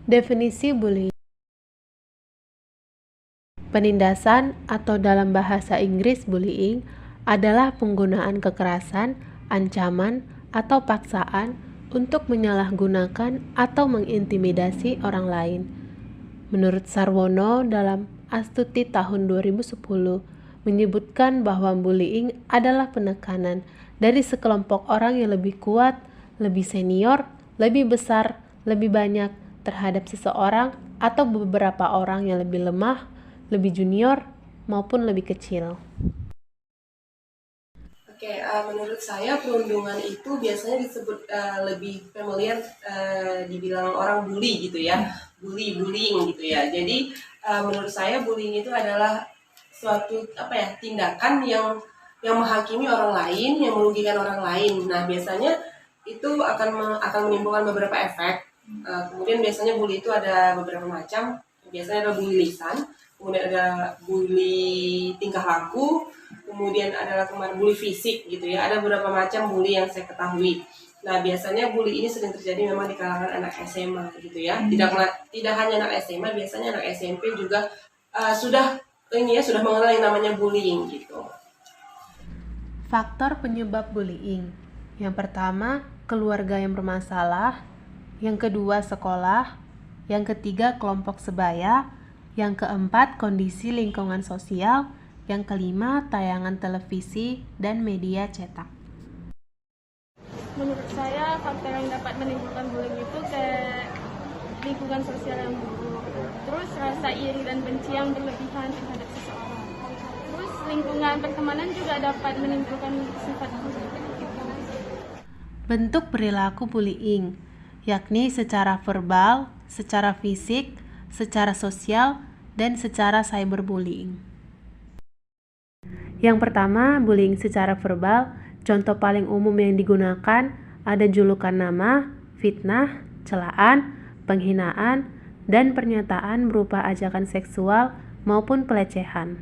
Definisi bullying. Penindasan atau dalam bahasa Inggris bullying adalah penggunaan kekerasan, ancaman, atau paksaan untuk menyalahgunakan atau mengintimidasi orang lain. Menurut Sarwono dalam Astuti tahun 2010 menyebutkan bahwa bullying adalah penekanan dari sekelompok orang yang lebih kuat, lebih senior, lebih besar, lebih banyak terhadap seseorang atau beberapa orang yang lebih lemah, lebih junior, maupun lebih kecil. Oke, menurut saya perundungan itu biasanya disebut lebih familiar dibilang orang bully gitu ya, bullying gitu ya. Jadi menurut saya bullying itu adalah suatu tindakan yang menghakimi orang lain, yang merugikan orang lain. Nah biasanya itu akan menimbulkan beberapa efek. Kemudian biasanya bully itu ada beberapa macam. Biasanya ada bully lisan, kemudian ada bully tingkah laku, kemudian adalah kemarin bully fisik gitu ya. Ada beberapa macam bully yang saya ketahui. Nah biasanya bully ini sering terjadi memang di kalangan anak SMA gitu ya. Tidak hanya anak SMA, biasanya anak SMP juga sudah mengenal yang namanya bullying gitu. Faktor penyebab bullying. Yang pertama, keluarga yang bermasalah. Yang kedua, sekolah. Yang ketiga, kelompok sebaya. Yang keempat, kondisi lingkungan sosial. Yang kelima, tayangan televisi dan media cetak. Menurut saya, faktor yang dapat menimbulkan bullying itu kayak lingkungan sosial yang buruk, terus rasa iri dan benci yang berlebihan terhadap seseorang. Terus lingkungan pertemanan juga dapat menimbulkan sifat bullying. Bentuk perilaku bullying, yakni secara verbal, secara fisik, secara sosial, dan secara cyberbullying. Yang pertama, bullying secara verbal. Contoh paling umum yang digunakan ada julukan nama, fitnah, celaan, penghinaan, dan pernyataan berupa ajakan seksual maupun pelecehan.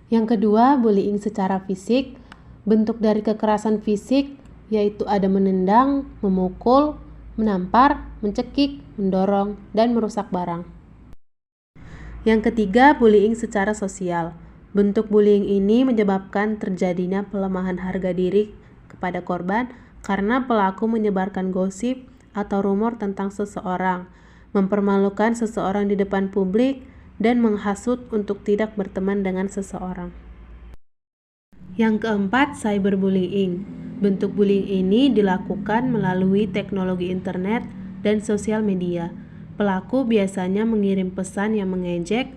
Yang kedua, bullying secara fisik. Bentuk dari kekerasan fisik yaitu ada menendang, memukul, menampar, mencekik, mendorong, dan merusak barang. Yang ketiga, bullying secara sosial. Bentuk bullying ini menyebabkan terjadinya pelemahan harga diri kepada korban karena pelaku menyebarkan gosip atau rumor tentang seseorang, mempermalukan seseorang di depan publik, dan menghasut untuk tidak berteman dengan seseorang. Yang keempat, cyberbullying. Bentuk bullying ini dilakukan melalui teknologi internet dan sosial media. Pelaku biasanya mengirim pesan yang mengejek,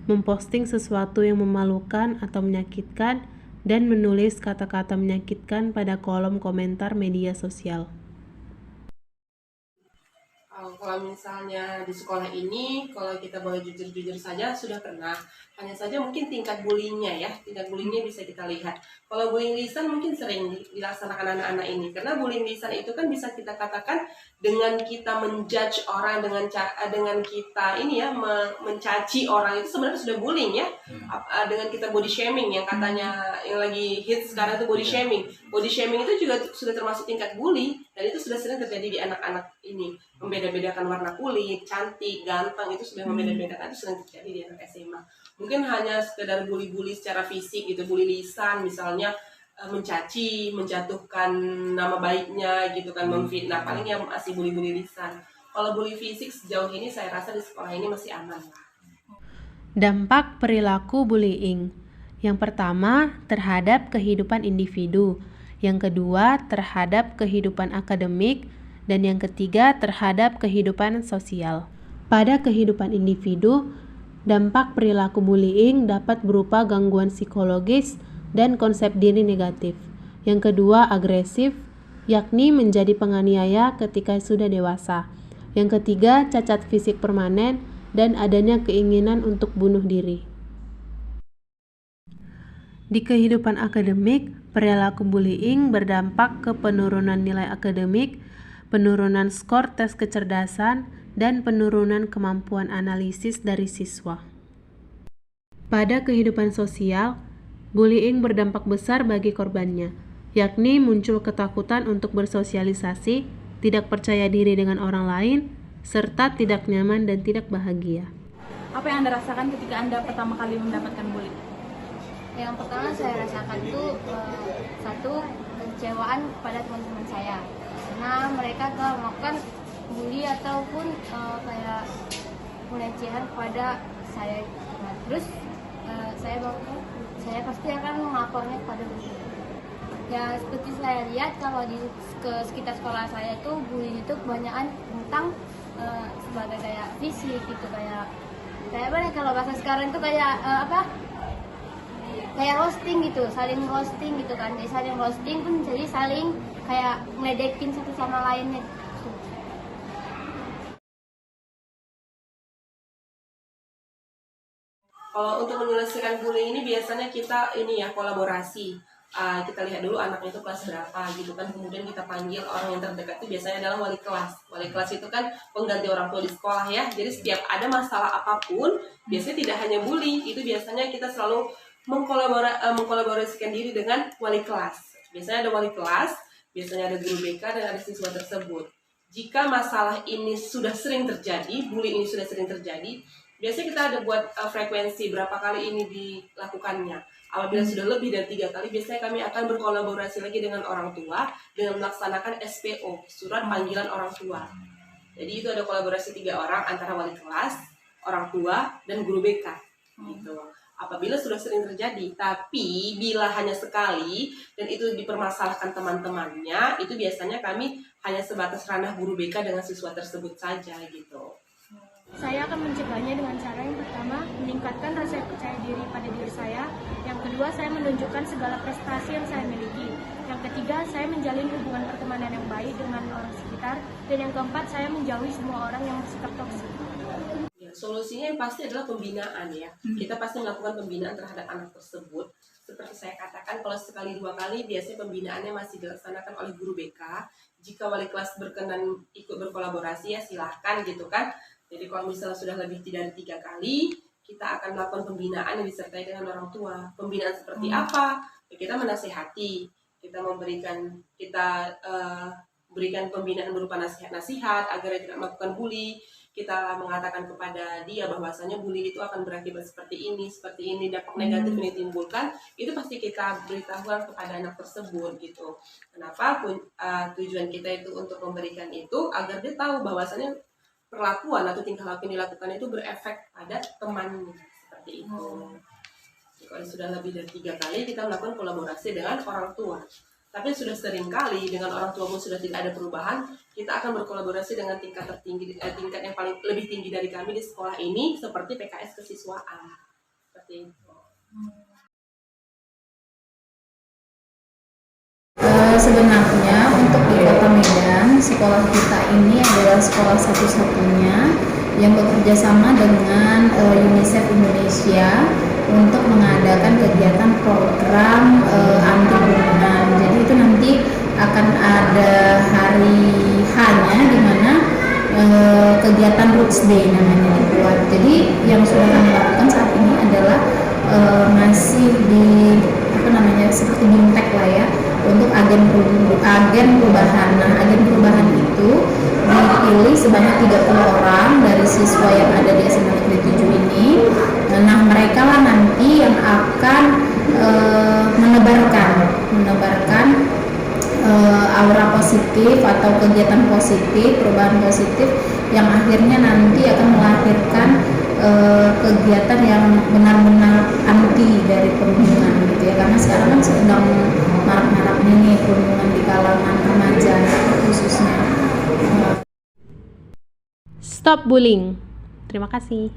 memposting sesuatu yang memalukan atau menyakitkan, dan menulis kata-kata menyakitkan pada kolom komentar media sosial. Kalau misalnya di sekolah ini, kalau kita boleh jujur-jujur saja, sudah pernah. Hanya saja mungkin tingkat bullyingnya ya, tingkat bullyingnya bisa kita lihat. Kalau bullying lisan mungkin sering dilaksanakan anak-anak ini, karena bullying lisan itu kan bisa kita katakan dengan kita menjudge orang, dengan kita ini ya mencaci orang, itu sebenarnya sudah bullying ya. Dengan kita body shaming yang katanya yang lagi hits sekarang itu body shaming. Body shaming itu juga sudah termasuk tingkat bully, dan itu sudah sering terjadi di anak-anak ini. Membeda-bedakan warna kulit, cantik, ganteng, itu sudah membeda-bedakan, itu sering terjadi di anak SMA. Mungkin hanya sekedar bully-bully secara fisik gitu, bully lisan misalnya, mencaci, menjatuhkan nama baiknya gitu kan, memfitnah, paling yang masih bully-bully lisan. Kalau bully fisik sejauh ini saya rasa di sekolah ini masih aman lah. Dampak perilaku bullying. Yang pertama, terhadap kehidupan individu. Yang kedua, terhadap kehidupan akademik. Dan yang ketiga, terhadap kehidupan sosial. Pada kehidupan individu, dampak perilaku bullying dapat berupa gangguan psikologis dan konsep diri negatif. Yang kedua, agresif, yakni menjadi penganiaya ketika sudah dewasa. Yang ketiga, cacat fisik permanen dan adanya keinginan untuk bunuh diri. Di kehidupan akademik, perilaku bullying berdampak ke penurunan nilai akademik, penurunan skor tes kecerdasan, dan penurunan kemampuan analisis dari siswa. Pada kehidupan sosial, bullying berdampak besar bagi korbannya, yakni muncul ketakutan untuk bersosialisasi, tidak percaya diri dengan orang lain, serta tidak nyaman dan tidak bahagia. Apa yang Anda rasakan ketika Anda pertama kali mendapatkan bullying? Yang pertama saya rasakan tuh satu, kekecewaan kepada teman-teman saya karena mereka telah melakukan bully ataupun kayak pelecehan kepada saya. Nah, terus saya pasti akan melapornya kepada guru. Ya seperti saya lihat kalau di sekitar sekolah saya tuh bullying itu kebanyakan tentang sebagai kayak fisik gitu, kayak apa kalau bahasa sekarang itu kayak kayak roasting gitu, saling roasting gitu kan. Jadi saling roasting pun jadi saling kayak ngeledekin satu sama lainnya gitu. Kalau untuk menyelesaikan bullying ini biasanya kita kolaborasi. Kita lihat dulu anaknya itu kelas berapa gitu kan, kemudian kita panggil orang yang terdekat, itu biasanya adalah wali kelas. Wali kelas itu kan pengganti orang tua di sekolah ya. Jadi setiap ada masalah apapun, biasanya tidak hanya bully, itu biasanya kita selalu mengkolaborasikan diri dengan wali kelas. Biasanya ada wali kelas, biasanya ada guru BK dan ada siswa tersebut. Jika masalah ini sudah sering terjadi, bullying ini sudah sering terjadi, biasanya kita ada buat frekuensi berapa kali ini dilakukannya. Apabila sudah lebih dari 3 kali, biasanya kami akan berkolaborasi lagi dengan orang tua dengan melaksanakan SPO, surat panggilan orang tua. Jadi itu ada kolaborasi 3 orang antara wali kelas, orang tua, dan guru BK. Gitu. Apabila sudah sering terjadi, tapi bila hanya sekali dan itu dipermasalahkan teman-temannya, itu biasanya kami hanya sebatas ranah guru BK dengan siswa tersebut saja gitu. Saya akan mencegahnya dengan cara yang pertama, meningkatkan rasa percaya diri pada diri saya. Yang kedua, saya menunjukkan segala prestasi yang saya miliki. Yang ketiga, saya menjalin hubungan pertemanan yang baik dengan orang sekitar. Dan yang keempat, saya menjauhi semua orang yang bersikap toksik. Ya, solusinya yang pasti adalah pembinaan ya. Kita pasti melakukan pembinaan terhadap anak tersebut. Seperti saya katakan, kalau sekali 2 kali, biasanya pembinaannya masih dilaksanakan oleh guru BK. Jika wali kelas berkenan ikut berkolaborasi ya silahkan gitu kan. Jadi kalau misalnya sudah lebih dari 3 kali, kita akan melakukan pembinaan yang disertai dengan orang tua. Pembinaan seperti apa? Ya, kita menasihati, kita berikan pembinaan berupa nasihat-nasihat agar dia tidak melakukan bully. Kita mengatakan kepada dia bahwasanya bully itu akan berakibat seperti ini, dampak negatif yang ditimbulkan, itu pasti kita beritahukan kepada anak tersebut gitu. Kenapa? Tujuan kita itu untuk memberikan itu agar dia tahu bahwasanya perlakuan atau tingkah laku yang dilakukan itu berefek pada temannya seperti itu. Jadi, kalau sudah lebih dari 3 kali kita melakukan kolaborasi dengan orang tua. Tapi sudah sering kali dengan orang tua pun sudah tidak ada perubahan, kita akan berkolaborasi dengan tingkat tertinggi, tingkat yang paling lebih tinggi dari kami di sekolah ini seperti PKS kesiswaan. Seperti itu. Sebenarnya untuk di Kota Medan, sekolah kita ini adalah sekolah satu-satunya yang bekerja sama dengan UNICEF Indonesia untuk mengadakan kegiatan program anti bullying. Jadi itu nanti akan ada hari H-nya di mana kegiatan Roots Day namanya dibuat. Jadi yang sudah kami lakukan saat ini adalah masih di seperti BIMTEK lah ya, untuk agen perubahan. Nah, agen perubahan itu dipilih sebanyak 30 orang dari siswa yang ada di SMA Negeri 7 ini. Nah, mereka lah nanti yang akan menebarkan aura positif atau kegiatan positif, perubahan positif yang akhirnya nanti akan melahirkan kegiatan yang benar-benar anti dari perundungan gitu ya, karena sekarang kan sedang marak-maraknya nih perundungan di kalangan remaja khususnya. Stop bullying. Terima kasih.